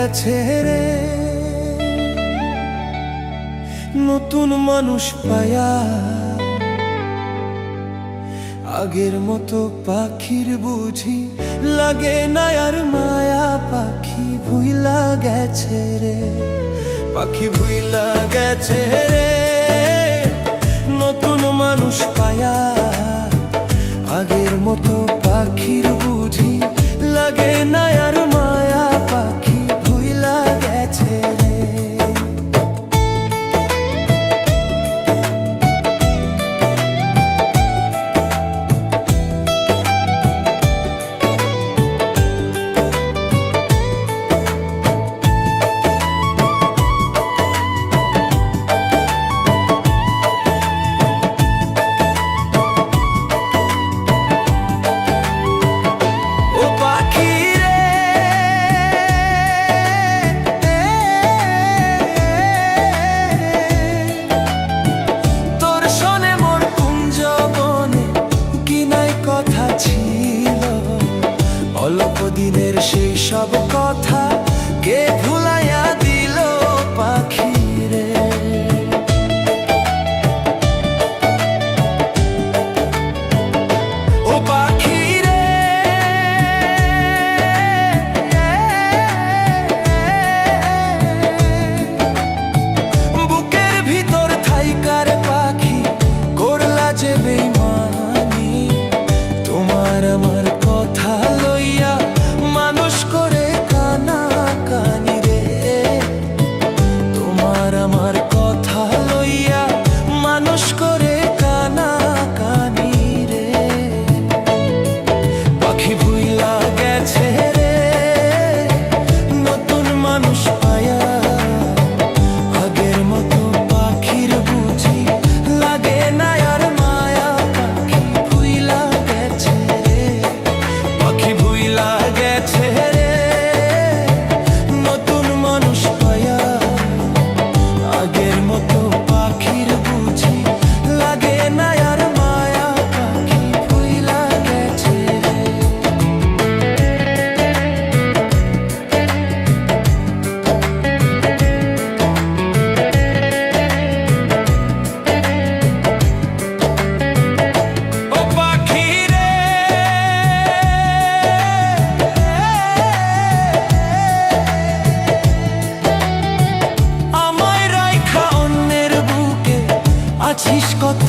গেছে রে, নতুন মানুষ পায়া আগের মতো পাখির বুঝি লাগে না আর মায়া। পাখি ভুইলা গেছে রে, পাখি ভুইলা গেছে রে, নতুন মানুষ পায়া আগের মতো পাখির বুঝি লাগে না আর মায়া। পাখি ভুইলা গেছে রে। অল্প দিনের সেই সব কথা কে ভুলাইয়া দিল পাখি রে। ও পাখি রে, বুকের ভিতর থাইকার পাখি করলা যে বেইমানি। তোমার আমার কথা লইয়া মানুষ করে কানা কানি রে, তোমার আমার কথা লইয়া মানুষ করে কানা কানি রে। পাখি ভুইলা গেছে রে, নতুন মানুষ পায়া আগের মতো পাখির বুঝি লাগে না আর মায়া। পাখি ভুইলা গেছে রে, পাখি ভুইলা গেছে রে, নতুন মানুষ পায়া আগের মতো পাখির বুঝি লাগে না আর মায়া। পাখি ভুইলা গেছে রে। ও পাখি রে, আমায় রাইখা অন্যের বুকে আছিস কত